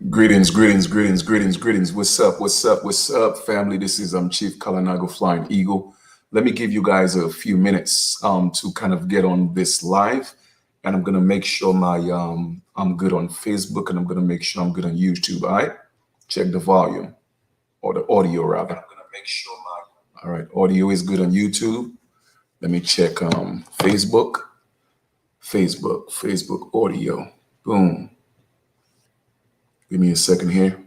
Greetings, greetings, greetings, greetings, greetings. What's up? What's up? What's up, family? This is Chief Kalanago Flying Eagle. Let me give you guys a few minutes to kind of get on this live, and I'm gonna make sure I'm good on Facebook, and I'm gonna make sure I'm good on YouTube. All right, check the volume or the audio rather. I'm gonna make sure my all right audio is good on YouTube. Let me check Facebook audio. Boom. Give me a second here.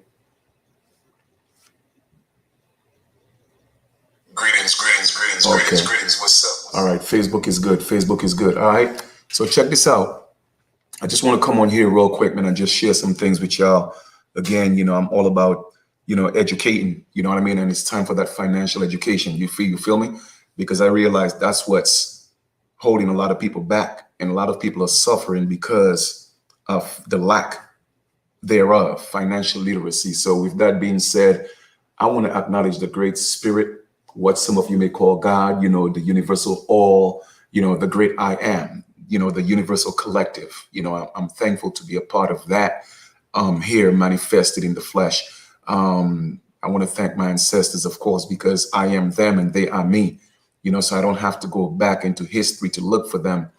Greetings, greetings, greetings, okay. Greetings. What's up? All right, Facebook is good. Facebook is good. All right. So check this out. I just want to come on here real quick, man, and just share some things with y'all. Again, I'm all about, educating, you know what I mean? And it's time for that financial education. You feel me? Because I realize that's what's holding a lot of people back. And a lot of people are suffering because of the lack thereof, financial literacy. So with that being said, I want to acknowledge the great spirit, what some of you may call God, the universal all, the great I am, the universal collective. I'm thankful to be a part of that here manifested in the flesh. I want to thank my ancestors, of course, because I am them and they are me, so I don't have to go back into history to look for them.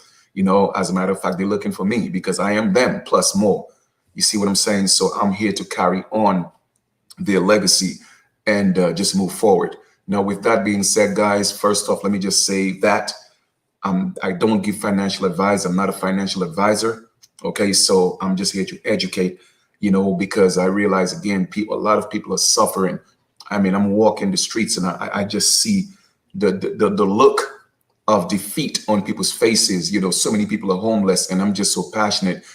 As a matter of fact, they're looking for me because I am them plus more. You see what I'm saying? So I'm here to carry on their legacy and just move forward. Now, with that being said, guys, first off, let me just say that I don't give financial advice. I'm not a financial advisor. Okay, so I'm just here to educate, because I realize, again, a lot of people are suffering. I mean, I'm walking the streets and I just see the look of defeat on people's faces. So many people are homeless, and I'm just so passionate.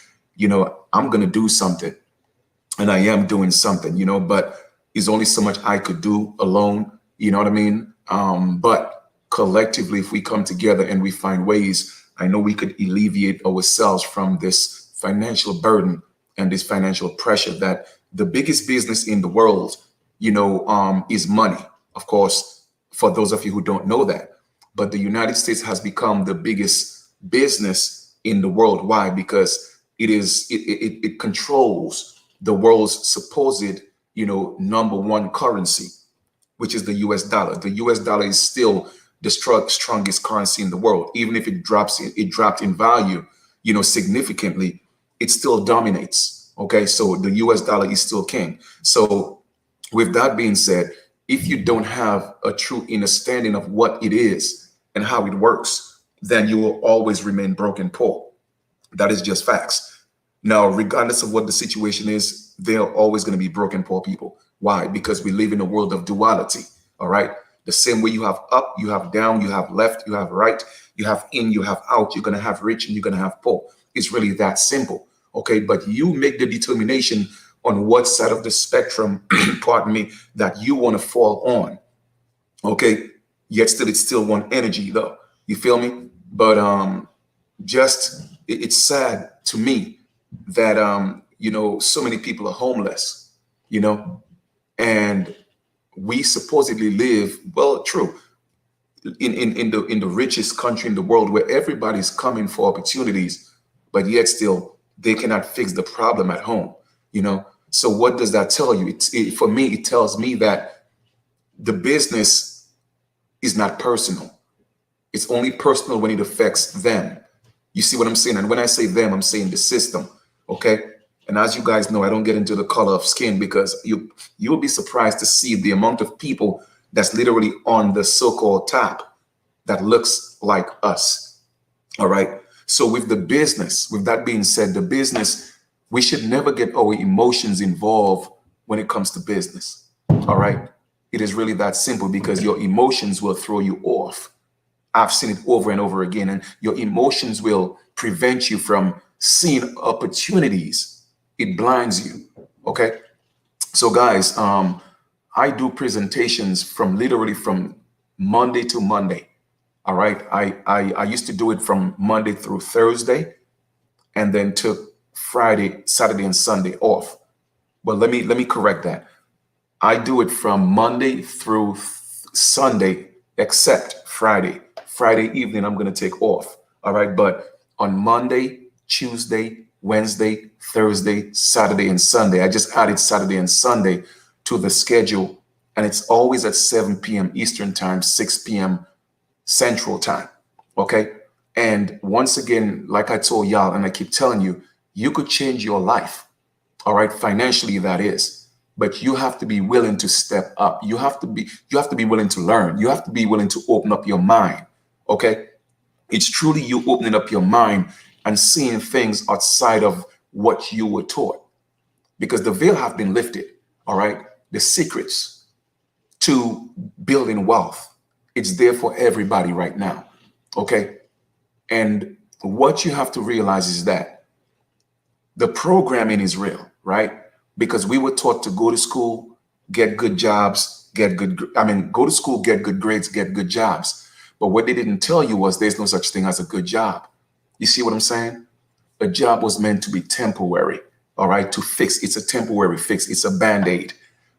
I'm going to do something, and I am doing something, but there's only so much I could do alone. You know what I mean? But collectively, if we come together and we find ways, I know we could alleviate ourselves from this financial burden and this financial pressure that the biggest business in the world, is money. Of course, for those of you who don't know that, but the United States has become the biggest business in the world. Why? Because it controls the world's supposed, number one currency, which is the US dollar. The US dollar is still the strongest currency in the world. Even if it dropped in value, significantly, it still dominates. Okay, so the US dollar is still king. So with that being said, if you don't have a true understanding of what it is and how it works, then you will always remain broke and poor. That is just facts. Now, regardless of what the situation is, there are always going to be broken poor people. Why? Because we live in a world of duality. All right. The same way you have up, you have down, you have left, you have right, you have in, you have out. You're going to have rich and you're going to have poor. It's really that simple. Okay. But you make the determination on what side of the spectrum, pardon me, that you want to fall on. Okay. Yet still, it's still one energy though. You feel me? But it's sad to me that so many people are homeless, and we supposedly live, well, true, in the richest country in the world where everybody's coming for opportunities, but yet still they cannot fix the problem at home. So what does that tell you? For me, it tells me that the business is not personal. It's only personal when it affects them. You see what I'm saying? And when I say them, I'm saying the system. Okay. And as you guys know, I don't get into the color of skin because you'll be surprised to see the amount of people that's literally on the so-called top that looks like us. All right. So with that being said, the business, we should never get our emotions involved when it comes to business. All right. It is really that simple because your emotions will throw you off. I've seen it over and over again, and your emotions will prevent you from seeing opportunities. It blinds you. Okay. So guys, I do presentations literally from Monday to Monday. All right. I used to do it from Monday through Thursday and then took Friday, Saturday, and Sunday off. Well, let me correct that. I do it from Monday through Sunday, except Friday. Friday evening, I'm going to take off. All right. But on Monday, Tuesday, Wednesday, Thursday, Saturday, and Sunday. I just added Saturday and Sunday to the schedule, and it's always at 7 p.m. Eastern time, 6 p.m. Central time. Okay. And once again, like I told y'all, and I keep telling you, you could change your life. All right. Financially, that is. But you have to be willing to step up. You have to be willing to learn. You have to be willing to open up your mind. Okay. It's truly you opening up your mind and seeing things outside of what you were taught, because the veil have been lifted. All right. The secrets to building wealth, it's there for everybody right now. Okay. And what you have to realize is that the programming is real, right? Because we were taught to go to school, get good jobs, go to school, get good grades, get good jobs. But what they didn't tell you was there's no such thing as a good job. You see what I'm saying? A job was meant to be temporary, all right, to fix. It's a temporary fix. It's a Band-Aid.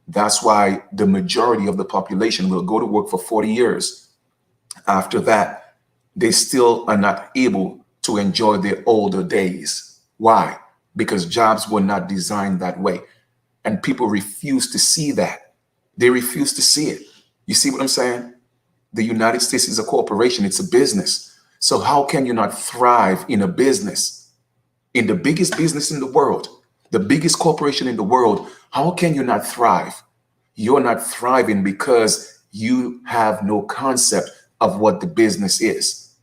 That's why the majority of the population will go to work for 40 years. After that, they still are not able to enjoy their older days. Why? Because jobs were not designed that way. And people refuse to see that. They refuse to see it. You see what I'm saying? The United States is a corporation. It's a business. So how can you not thrive in a business? In the biggest business in the world, the biggest corporation in the world, how can you not thrive? You're not thriving because you have no concept of what the business is.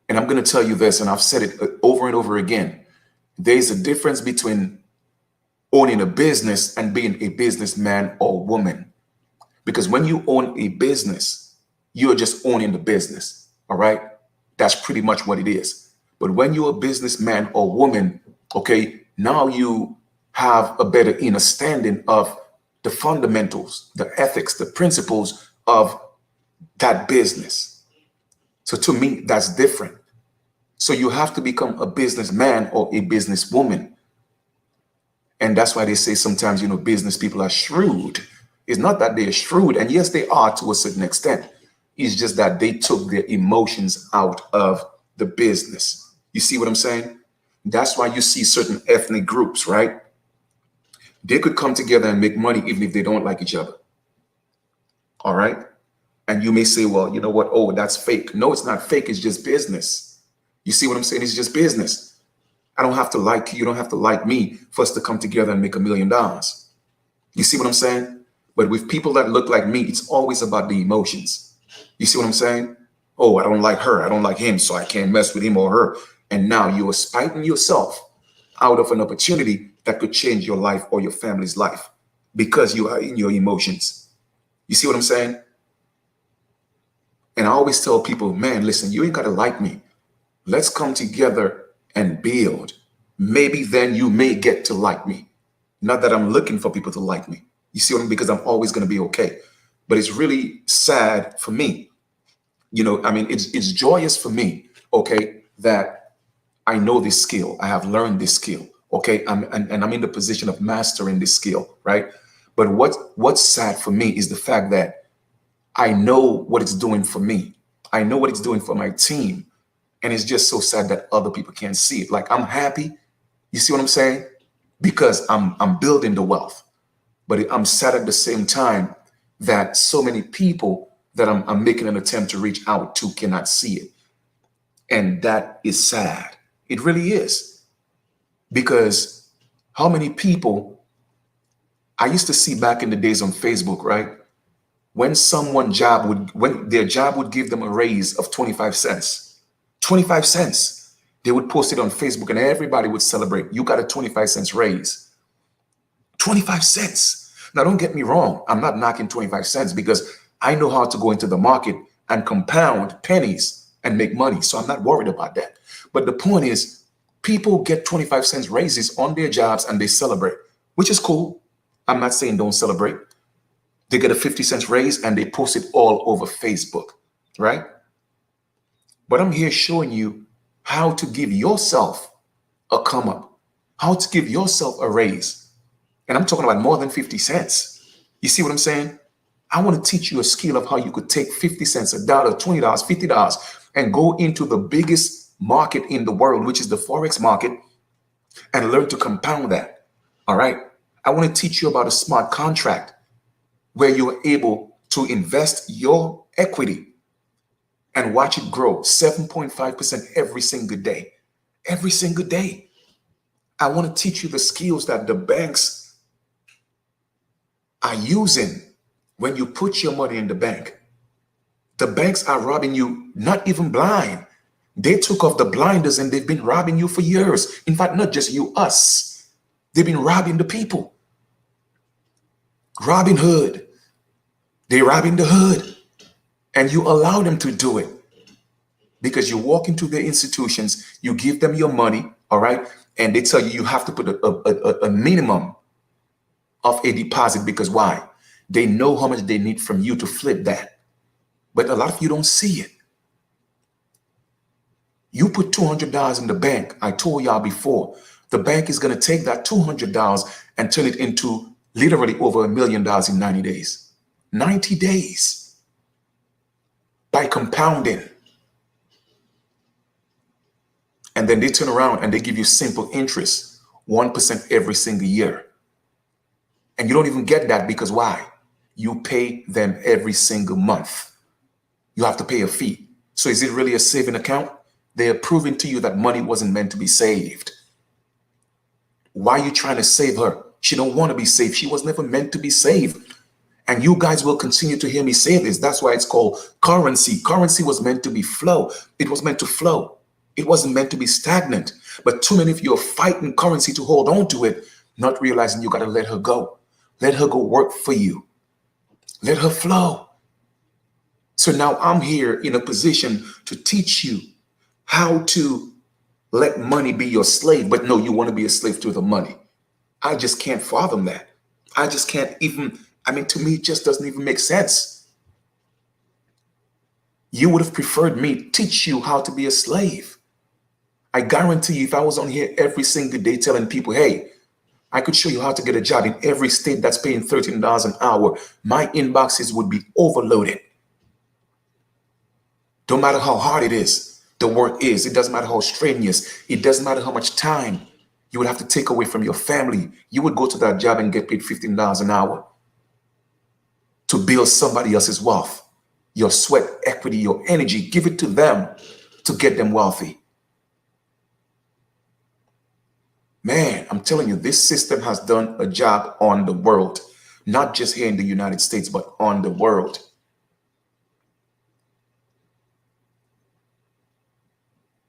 And I'm going to tell you this, and I've said it over and over again. There's a difference between owning a business and being a businessman or woman. Because when you own a business, you're just owning the business. All right. That's pretty much what it is. But when you're a businessman or woman, okay, now you have a better understanding of the fundamentals, the ethics, the principles of that business. So to me, that's different. So you have to become a businessman or a businesswoman. And that's why they say sometimes, business people are shrewd. It's not that they're shrewd. And yes, they are to a certain extent. It's just that they took their emotions out of the business. You see what I'm saying? That's why you see certain ethnic groups, right? They could come together and make money even if they don't like each other. All right. And you may say, well, you know what? Oh, that's fake. No, it's not fake. It's just business. You see what I'm saying? It's just business. I don't have to like you. You don't have to like me for us to come together and make $1 million. You see what I'm saying? But with people that look like me, it's always about the emotions. You see what I'm saying? Oh, I don't like her. I don't like him, so I can't mess with him or her. And now you are spiting yourself out of an opportunity that could change your life or your family's life because you are in your emotions. You see what I'm saying? And I always tell people, man, listen, you ain't got to like me. Let's come together and build. Maybe then you may get to like me. Not that I'm looking for people to like me. You see what I mean? Because I'm always going to be okay. But it's really sad for me. It's joyous for me, okay, that I know this skill. I have learned this skill, okay? I'm in the position of mastering this skill, right? But what's sad for me is the fact that I know what it's doing for me. I know what it's doing for my team. And it's just so sad that other people can't see it. Like, I'm happy. You see what I'm saying? Because I'm building the wealth. But I'm sad at the same time that so many people that I'm making an attempt to reach out to cannot see it. And that is sad. It really is. Because how many people I used to see back in the days on Facebook, right? When when their job would give them a raise of 25 cents, 25 cents, they would post it on Facebook and everybody would celebrate. You got a 25 cents raise. 25 cents. Now, don't get me wrong. I'm not knocking 25 cents because I know how to go into the market and compound pennies and make money. So I'm not worried about that. But the point is, people get 25 cents raises on their jobs and they celebrate, which is cool. I'm not saying don't celebrate. They get a 50 cents raise and they post it all over Facebook, right? But I'm here showing you how to give yourself a come up, how to give yourself a raise. And I'm talking about more than 50 cents. You see what I'm saying? I want to teach you a skill of how you could take 50 cents, $1, $20, $50, and go into the biggest market in the world, which is the Forex market, and learn to compound that. All right. I want to teach you about a smart contract where you're able to invest your equity and watch it grow 7.5% every single day. Every single day. I want to teach you the skills that the banks are using when you put your money in the bank. The banks are robbing you, not even blind. They took off the blinders and they've been robbing you for years. In fact, not just you, us. They've been robbing the people. Robin Hood. They're robbing the hood. And you allow them to do it. Because you walk into their institutions, you give them your money, all right? And they tell you you have to put a minimum of a deposit, because why? They know how much they need from you to flip that. But a lot of you don't see it. You put $200 in the bank. I told y'all before, the bank is going to take that $200 and turn it into literally over $1 million in 90 days. 90 days. By compounding. And then they turn around and they give you simple interest, 1% every single year. And you don't even get that because why? You pay them every single month. You have to pay a fee. So is it really a saving account? They are proving to you that money wasn't meant to be saved. Why are you trying to save her? She don't want to be saved. She was never meant to be saved. And you guys will continue to hear me say this. That's why it's called currency. Currency was meant to be flow. It was meant to flow. It wasn't meant to be stagnant. But too many of you are fighting currency to hold on to it, not realizing you got to let her go. Let her go work for you. Let her flow. So now I'm here in a position to teach you how to let money be your slave. But no, you want to be a slave to the money. I just can't fathom that. I just can't even, to me, it just doesn't even make sense. You would have preferred me teach you how to be a slave. I guarantee you, if I was on here every single day telling people, hey, I could show you how to get a job in every state that's paying $13 an hour, my inboxes would be overloaded. Don't matter how hard it is, the work is. It doesn't matter how strenuous. It doesn't matter how much time you would have to take away from your family. You would go to that job and get paid $15 an hour to build somebody else's wealth. Your sweat, equity, your energy, give it to them to get them wealthy. Man, I'm telling you, this system has done a job on the world, not just here in the United States, but on the world.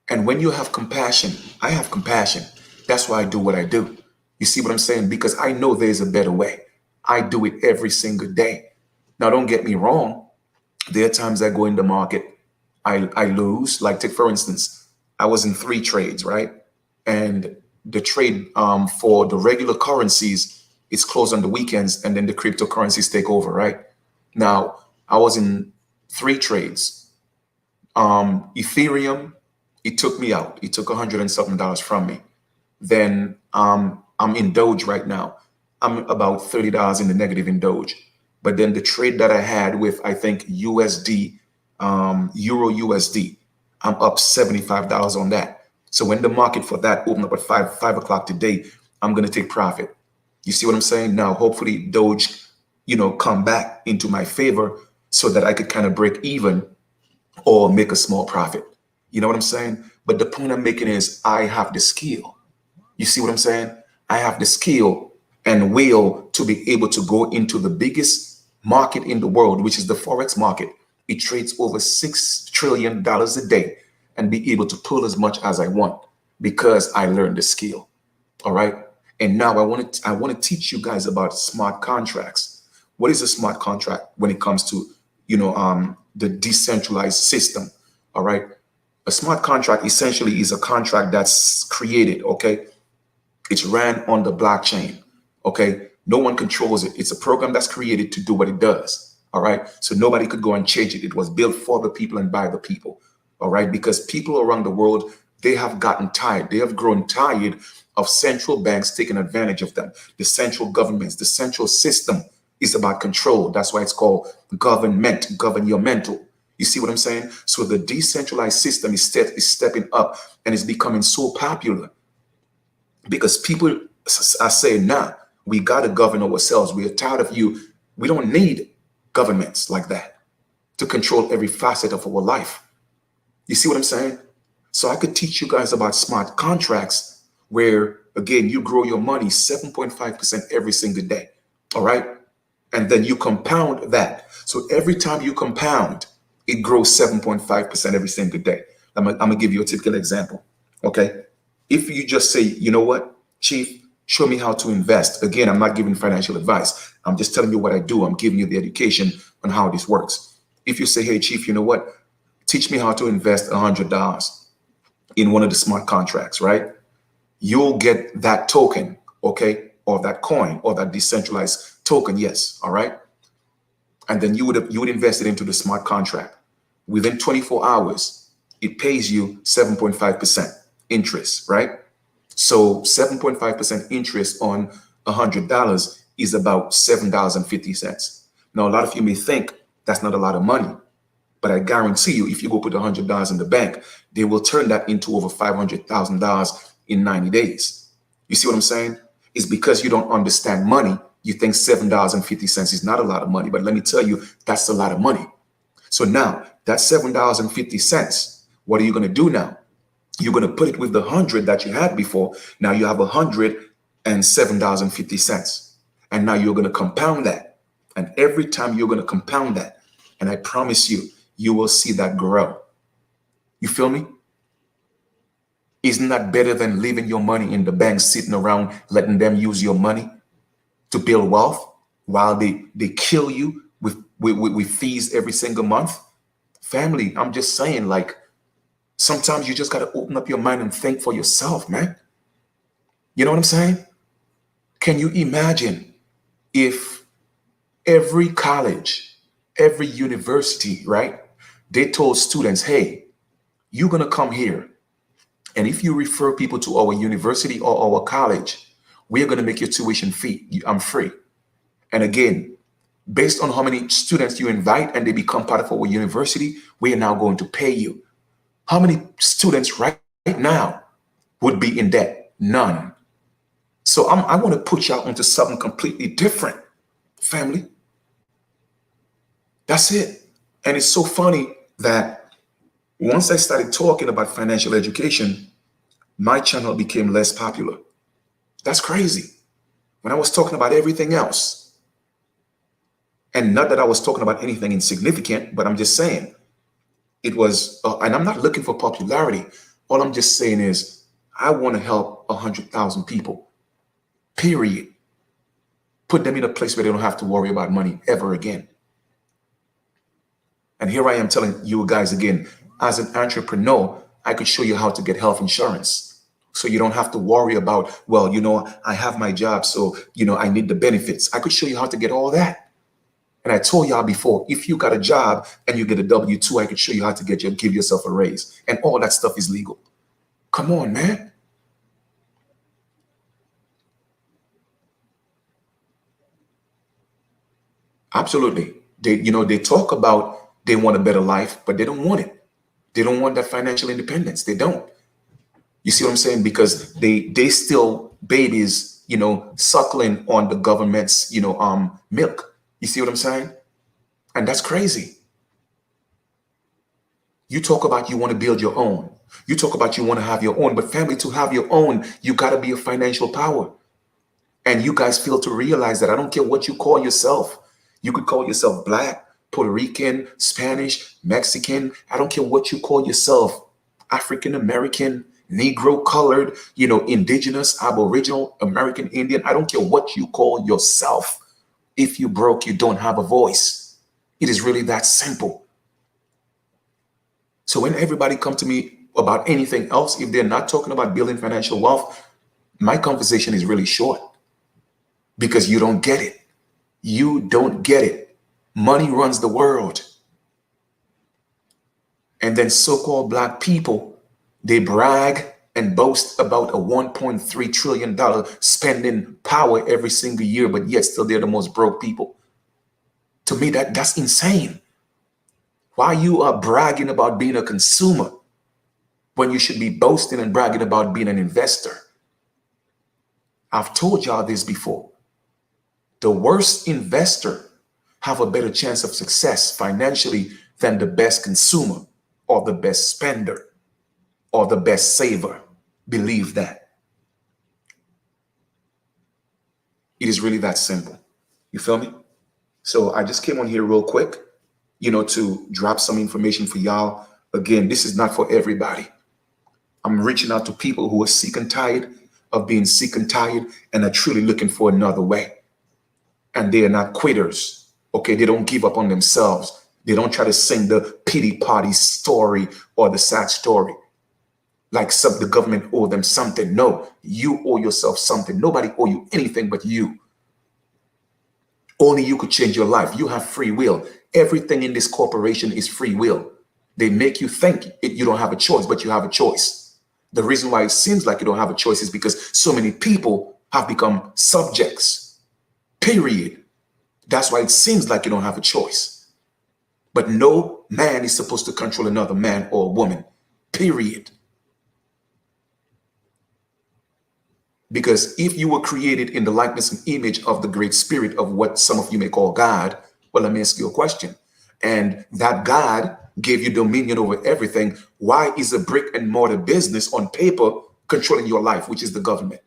And when you have compassion, I have compassion. That's why I do what I do. You see what I'm saying? Because I know there's a better way. I do it every single day. Now, don't get me wrong. There are times I go in the market, I lose. Like, take for instance, I was in 3 trades, right? And the trade for the regular currencies is closed on the weekends, and then the cryptocurrencies take over, right? Now, I was in 3 trades. Ethereum, it took me out. It took $100 and something from me. Then I'm in Doge right now. I'm about $30 in the negative in Doge. But then the trade that I had with, I think, USD, Euro USD, I'm up $75 on that. So when the market for that opened up at 5 o'clock today, I'm going to take profit. You see what I'm saying? Now, hopefully Doge, come back into my favor so that I could kind of break even or make a small profit. You know what I'm saying? But the point I'm making is I have the skill. You see what I'm saying? I have the skill and will to be able to go into the biggest market in the world, which is the Forex market. It trades over $6 trillion a day, and be able to pull as much as I want because I learned the skill. All right. And now I want to teach you guys about smart contracts. What is a smart contract when it comes to, the decentralized system? All right. A smart contract essentially is a contract that's created. OK, it's ran on the blockchain. OK, no one controls it. It's a program that's created to do what it does. All right. So nobody could go and change it. It was built for the people and by the people. All right, because people around the world, they have gotten tired. They have grown tired of central banks taking advantage of them. The central governments, the central system is about control. That's why it's called government, govern your mental. You see what I'm saying? So the decentralized system is stepping up and is becoming so popular because people are saying, nah, we got to govern ourselves. We are tired of you. We don't need governments like that to control every facet of our life. You see what I'm saying? So I could teach you guys about smart contracts where, again, you grow your money 7.5% every single day. All right. And then you compound that. So every time you compound, it grows 7.5% every single day. I'm going to give you a typical example. Okay. If you just say, you know what, Chief, show me how to invest. Again, I'm not giving financial advice. I'm just telling you what I do. I'm giving you the education on how this works. If you say, hey, Chief, you know what, teach me how to invest $100 in one of the smart contracts, right? You'll get that token, okay, or that coin or that decentralized token, yes, all right? And then you would invest it into the smart contract. Within 24 hours, it pays you 7.5% interest, right? So 7.5% interest on $100 is about $7.50. Now, a lot of you may think that's not a lot of money, but I guarantee you, if you go put $100 in the bank, they will turn that into over $500,000 in 90 days. You see what I'm saying? It's because you don't understand money. You think $7.50 is not a lot of money, but let me tell you, that's a lot of money. So now that $7.50, what are you going to do now? You're going to put it with the 100 that you had before. Now you have $107.50. And now you're going to compound that. And every time you're going to compound that, and I promise you, you will see that grow. You feel me? Isn't that better than leaving your money in the bank, sitting around, letting them use your money to build wealth while they kill you with fees every single month? Family, I'm just saying, like, sometimes you just got to open up your mind and think for yourself, man. You know what I'm saying? Can you imagine if every college, every university, right, they told students, hey, you're going to come here, and if you refer people to our university or our college, we're going to make your tuition fee. I'm free. And again, based on how many students you invite and they become part of our university, we are now going to pay you. How many students right now would be in debt? None. So I want to put y'all into something completely different, family. That's it. And it's so funny that once I started talking about financial education, my channel became less popular. That's crazy. When I was talking about everything else, and not that I was talking about anything insignificant, but I'm just saying it was, and I'm not looking for popularity. All I'm just saying is I want to help 100,000 people, period. Put them in a place where they don't have to worry about money ever again. And here I am telling you guys again, as an entrepreneur, I could show you how to get health insurance. So you don't have to worry about, well, you know, I have my job, so, you know, I need the benefits. I could show you how to get all that. And I told y'all before, if you got a job and you get a W-2, I could show you how to give yourself a raise. And all that stuff is legal. Come on, man. Absolutely. They talk about they want a better life, but they don't want it. They don't want that financial independence. They don't. You see what I'm saying? Because they still babies, you know, suckling on the government's, milk. You see what I'm saying? And that's crazy. You talk about you want to build your own. You talk about you want to have your own, but family, to have your own, you got to be a financial power. And you guys fail to realize that. I don't care what you call yourself. You could call yourself Black, Puerto Rican, Spanish, Mexican. I don't care what you call yourself. African American, Negro, colored, indigenous, Aboriginal, American Indian. I don't care what you call yourself. If you broke, you don't have a voice. It is really that simple. So when everybody come to me about anything else, if they're not talking about building financial wealth, my conversation is really short because you don't get it. You don't get it. Money runs the world. And then so-called Black people, they brag and boast about a $1.3 trillion spending power every single year, but yet still they're the most broke people. To me, that's insane. Why you are bragging about being a consumer when you should be boasting and bragging about being an investor? I've told y'all this before. The worst investor have a better chance of success financially than the best consumer or the best spender or the best saver. Believe that. It is really that simple. You feel me? So I just came on here real quick, to drop some information for y'all. Again, this is not for everybody. I'm reaching out to people who are sick and tired of being sick and tired and are truly looking for another way. And they are not quitters. Okay, they don't give up on themselves. They don't try to sing the pity party story or the sad story like the government owe them something. No, you owe yourself something. Nobody owe you anything but you. Only you could change your life. You have free will. Everything in this corporation is free will. They make you think you don't have a choice, but you have a choice. The reason why it seems like you don't have a choice is because so many people have become subjects, period. That's why it seems like you don't have a choice. But no man is supposed to control another man or woman, period. Because if you were created in the likeness and image of the great spirit of what some of you may call God, well, let me ask you a question. And that God gave you dominion over everything. Why is a brick and mortar business on paper controlling your life, which is the government?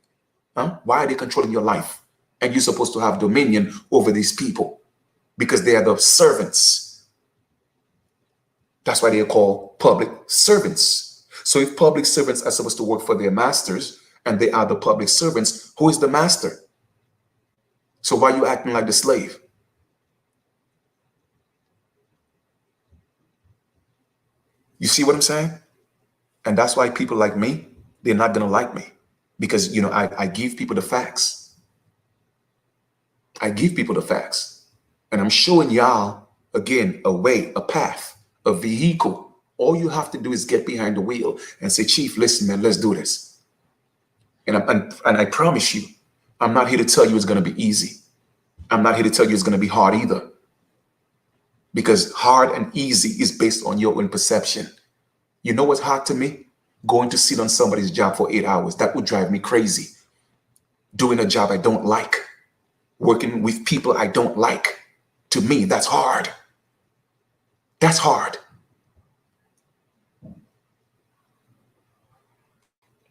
Why are they controlling your life? And you're supposed to have dominion over these people because they are the servants. That's why they are called public servants. So if public servants are supposed to work for their masters and they are the public servants, who is the master? So why are you acting like the slave? You see what I'm saying? And that's why people like me, they're not going to like me because, I give people the facts. I give people the facts and I'm showing y'all, again, a way, a path, a vehicle. All you have to do is get behind the wheel and say, Chief, listen, man, let's do this. And I promise you, I'm not here to tell you it's going to be easy. I'm not here to tell you it's going to be hard either. Because hard and easy is based on your own perception. You know what's hard to me? Going to sit on somebody's job for 8 hours. That would drive me crazy. Doing a job I don't like. Working with people I don't like. To me, that's hard. That's hard.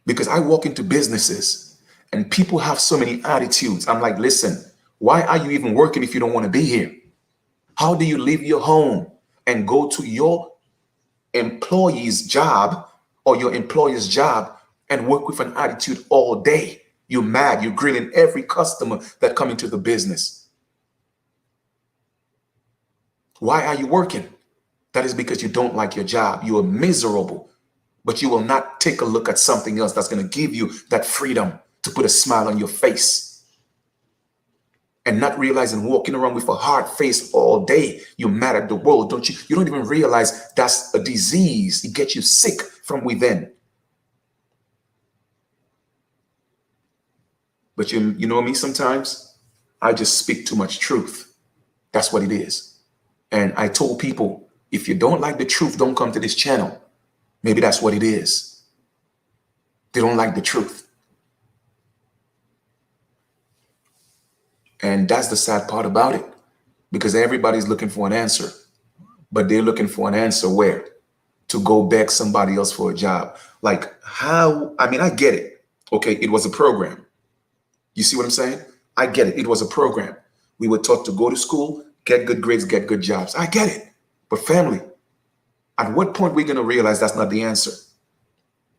Because I walk into businesses and people have so many attitudes. I'm like, listen, why are you even working if you don't want to be here? How do you leave your home and go to your employee's job or your employer's job and work with an attitude all day? You're mad. You're grilling every customer that come into the business. Why are you working? That is because you don't like your job. You are miserable, but you will not take a look at something else that's going to give you that freedom to put a smile on your face. And not realizing walking around with a hard face all day, you're mad at the world, don't you? You don't even realize that's a disease. It gets you sick from within. But you know me, sometimes I just speak too much truth. That's what it is. And I told people, if you don't like the truth, don't come to this channel. Maybe that's what it is. They don't like the truth. And that's the sad part about it, because everybody's looking for an answer, but they're looking for an answer where? To go beg somebody else for a job. Like how? I mean, I get it. Okay, it was a program. You see what I'm saying? I get it. It was a program. We were taught to go to school, get good grades, get good jobs. I get it. But family, at what point are we going to realize that's not the answer?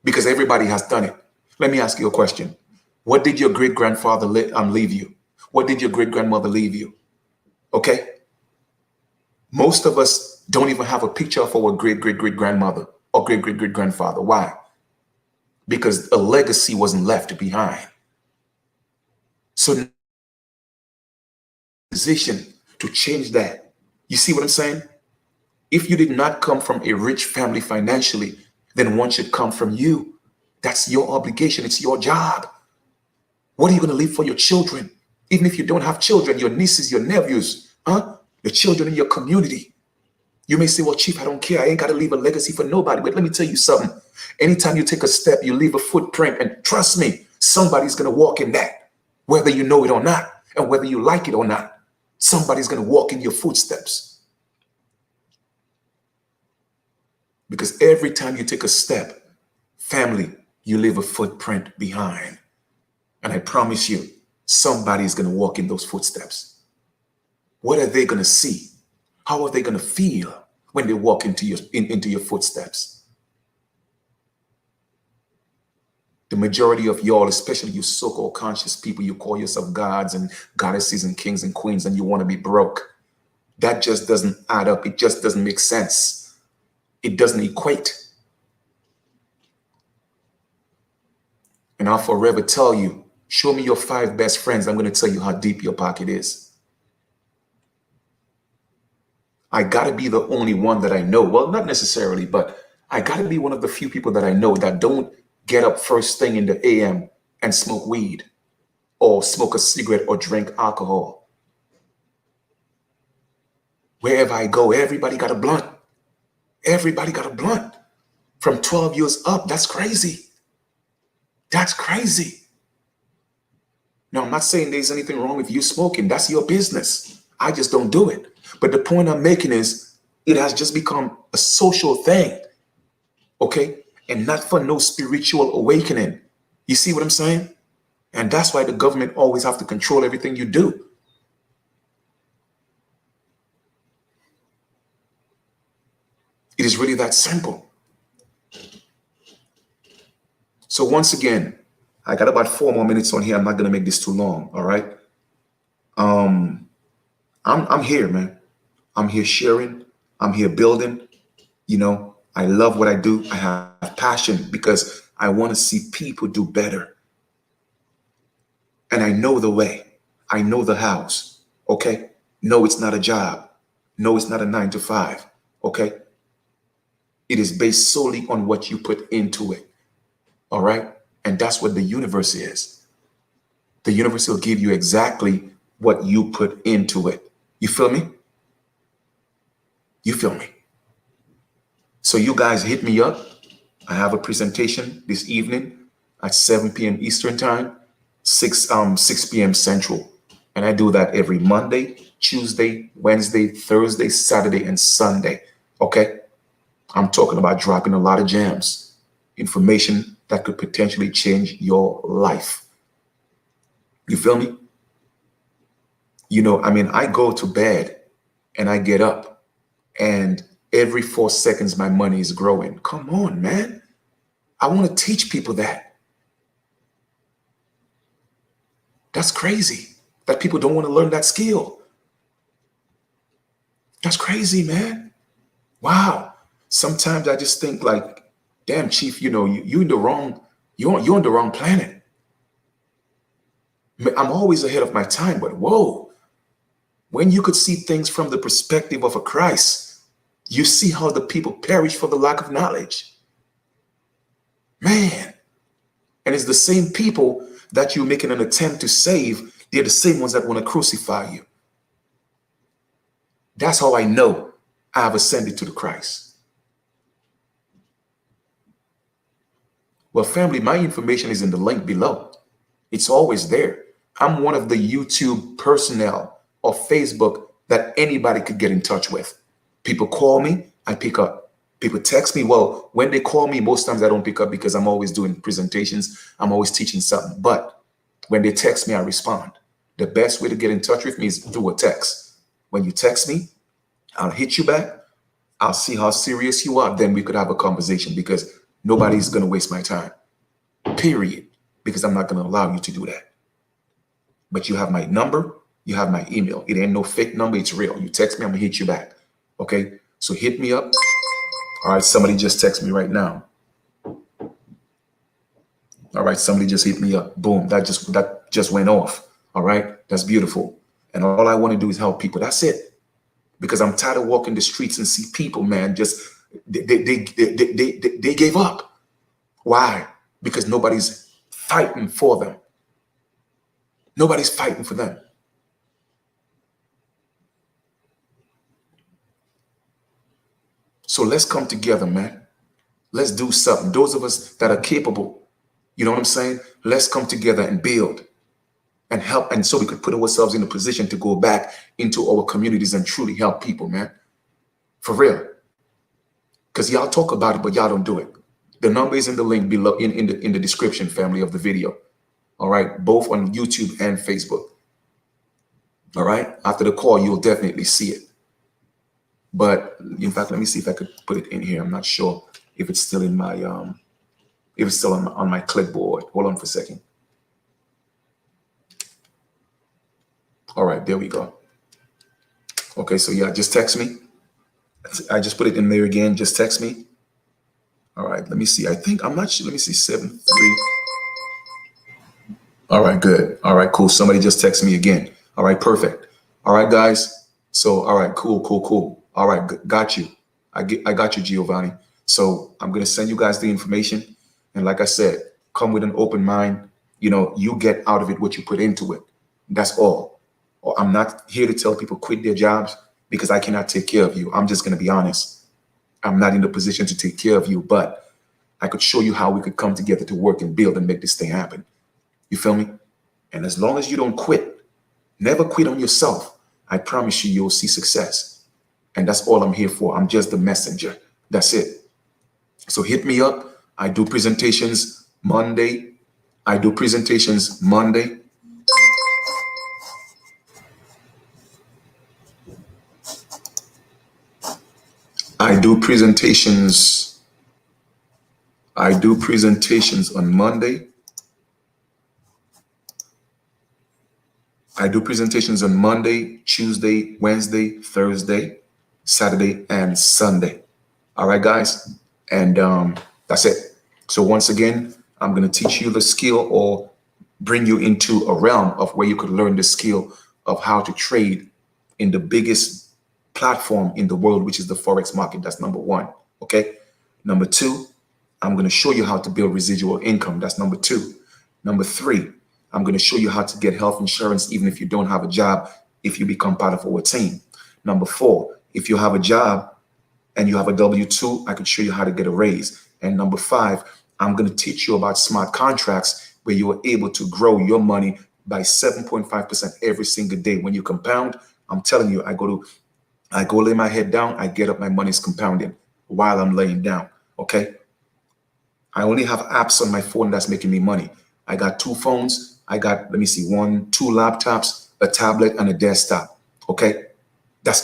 Because everybody has done it. Let me ask you a question. What did your great-grandfather leave you? What did your great-grandmother leave you? Okay? Most of us don't even have a picture of our great-great-great-grandmother or great-great-great-grandfather. Why? Because a legacy wasn't left behind. So, position to change that. You see what I'm saying? If you did not come from a rich family financially, then one should come from you. That's your obligation. It's your job. What are you going to leave for your children? Even if you don't have children, your nieces, your nephews, the children in your community. You may say, well, Chief, I don't care. I ain't got to leave a legacy for nobody. But let me tell you something. Anytime you take a step, you leave a footprint. And trust me, somebody's going to walk in that, whether you know it or not, and whether you like it or not. Somebody's going to walk in your footsteps. Because every time you take a step, family, you leave a footprint behind. And I promise you, somebody's going to walk in those footsteps. What are they going to see? How are they going to feel when they walk into your footsteps? The majority of y'all, especially you so-called conscious people, you call yourself gods and goddesses and kings and queens, and you want to be broke. That just doesn't add up. It just doesn't make sense. It doesn't equate. And I'll forever tell you, show me your 5 best friends. I'm going to tell you how deep your pocket is. I got to be the only one that I know. Well, not necessarily, but I got to be one of the few people that I know that don't get up first thing in the AM and smoke weed or smoke a cigarette or drink alcohol. Wherever I go, everybody got a blunt. Everybody got a blunt. From 12 years up, that's crazy. That's crazy. Now, I'm not saying there's anything wrong with you smoking. That's your business. I just don't do it. But the point I'm making is it has just become a social thing, okay? And not for no spiritual awakening. You see what I'm saying? And that's why the government always have to control everything you do. It is really that simple. So once again, I got about 4 more minutes on here. I'm not going to make this too long, all right? I'm here, man. I'm here sharing. I'm here building. You know, I love what I do. I have passion because I want to see people do better. And I know the way. I know the house. Okay? No, it's not a job. No, it's not a 9 to 5. Okay? It is based solely on what you put into it. All right? And that's what the universe is. The universe will give you exactly what you put into it. You feel me? You feel me? So you guys hit me up. I have a presentation this evening at 7 p.m. Eastern time, 6 p.m. Central. And I do that every Monday, Tuesday, Wednesday, Thursday, Saturday, and Sunday. Okay? I'm talking about dropping a lot of gems, information that could potentially change your life. You feel me? You know, I mean, I go to bed and I get up and every 4 seconds, my money is growing. Come on, man. I want to teach people that. That's crazy that people don't want to learn that skill. That's crazy, man. Wow. Sometimes I just think like, damn, Chief, you know, you're on the wrong planet. I'm always ahead of my time, but whoa. When you could see things from the perspective of a Christ, you see how the people perish for the lack of knowledge. Man. And it's the same people that you're making an attempt to save. They're the same ones that want to crucify you. That's how I know I have ascended to the Christ. Well, family, my information is in the link below. It's always there. I'm one of the YouTube personnel or Facebook that anybody could get in touch with. People call me, I pick up. People text me. Well, when they call me, most times I don't pick up because I'm always doing presentations. I'm always teaching something. But when they text me, I respond. The best way to get in touch with me is through a text. When you text me, I'll hit you back. I'll see how serious you are. Then we could have a conversation because nobody's going to waste my time. Period. Because I'm not going to allow you to do that. But you have my number. You have my email. It ain't no fake number. It's real. You text me, I'm going to hit you back. Okay? So hit me up. All right. Somebody just text me right now. All right. Somebody just hit me up. Boom. That just went off. All right. That's beautiful. And all I want to do is help people. That's it. Because I'm tired of walking the streets and see people, man, just they gave up. Why? Because nobody's fighting for them. Nobody's fighting for them. So let's come together, man. Let's do something. Those of us that are capable, you know what I'm saying? Let's come together and build and help. And so we could put ourselves in a position to go back into our communities and truly help people, man. For real. Because y'all talk about it, but y'all don't do it. The number is in the link below in the description, family, of the video. All right. Both on YouTube and Facebook. All right. After the call, you'll definitely see it. But in fact, let me see if I could put it in here. I'm not sure if it's still in my if it's still on my clipboard. Hold on for a second. All right, there we go. Okay, so yeah, just text me. I just put it in there again. Just text me. All right, let me see. I think I'm not sure. Let me see. 73. All right, good. All right, cool. Somebody just text me again. All right, perfect. All right, guys. So, all right, cool. All right, got you. I got you, Giovanni. So I'm gonna send you guys the information, and like I said, come with an open mind. You know, you get out of it what you put into it. That's all. Or I'm not here to tell people quit their jobs because I cannot take care of you. I'm just gonna be honest. I'm not in the position to take care of you, but I could show you how we could come together to work and build and make this thing happen. You feel me? And as long as you don't quit, never quit on yourself, I promise you, you'll see success. And that's all I'm here for. I'm just the messenger. That's it. So hit me up. I do presentations Monday. I do presentations Monday. I do presentations on Monday. I do presentations on Monday, Tuesday, Wednesday, Thursday, Saturday, and Sunday. All right, guys. And that's it. So once again, I'm going to teach you the skill or bring you into a realm of where you could learn the skill of how to trade in the biggest platform in the world, which is the Forex market. That's number one. Okay. Number two, I'm going to show you how to build residual income. That's number two. Number three, I'm going to show you how to get health insurance even if you don't have a job, if you become part of our team. Number four, if you have a job and you have a W-2, I can show you how to get a raise. And number five, I'm going to teach you about smart contracts where you are able to grow your money by 7.5% every single day. When you compound, I'm telling you, I go lay my head down, I get up, my money's compounding while I'm laying down. Okay. I only have apps on my phone that's making me money. I got 2 phones. I got, let me see, 2 laptops, a tablet, and a desktop. Okay.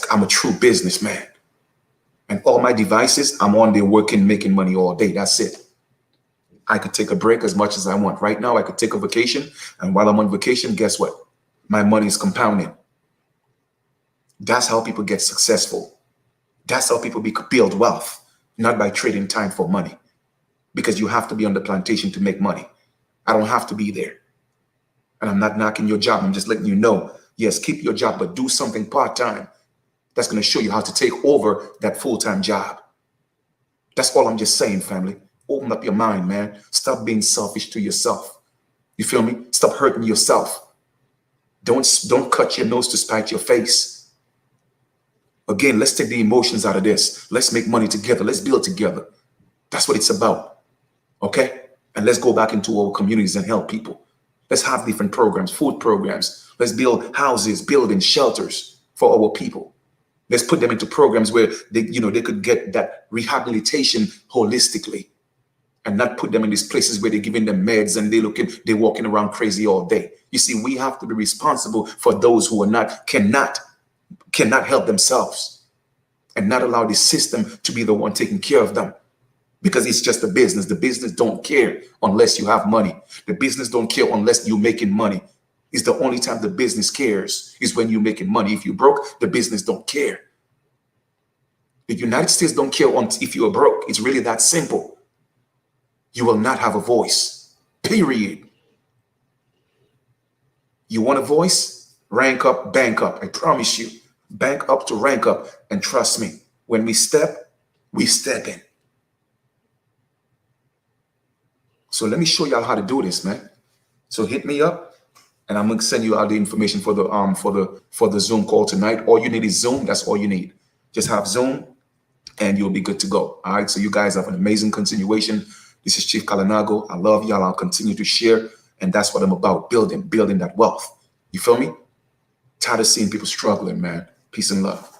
I'm a true businessman. And all my devices, I'm on there working, making money all day. That's it. I could take a break as much as I want. Right now, I could take a vacation. And while I'm on vacation, guess what? My money is compounding. That's how people get successful. That's how people build wealth, not by trading time for money. Because you have to be on the plantation to make money. I don't have to be there. And I'm not knocking your job. I'm just letting you know, yes, keep your job, but do something part-time that's going to show you how to take over that full-time job. That's all I'm just saying, family. Open up your mind, man. Stop being selfish to yourself. You feel me? Stop hurting yourself. Don't cut your nose to spite your face. Again, let's take the emotions out of this. Let's make money together. Let's build together. That's what it's about. Okay? And let's go back into our communities and help people. Let's have different programs, food programs. Let's build houses, buildings, shelters for our people. Let's put them into programs where they could get that rehabilitation holistically, and not put them in these places where they're giving them meds and they're walking around crazy all day. You see, we have to be responsible for those who cannot help themselves, and not allow the system to be the one taking care of them. Because it's just a business. The business don't care unless you have money. The business don't care unless you're making money. It's the only time the business cares is when you're making money. If you broke, the business don't care. The United States don't care if you are broke. It's really that simple. You will not have a voice, period. You want a voice? Rank up, bank up. I promise you. Bank up to rank up. And trust me, when we step in. So let me show y'all how to do this, man. So hit me up, and I'm gonna send you out the information for the Zoom call tonight. All you need is Zoom. That's all you need. Just have Zoom, and you'll be good to go. All right. So you guys have an amazing continuation. This is Chief Kalinago. I love y'all. I'll continue to share. And that's what I'm about, building that wealth. You feel me? Tired of seeing people struggling, man. Peace and love.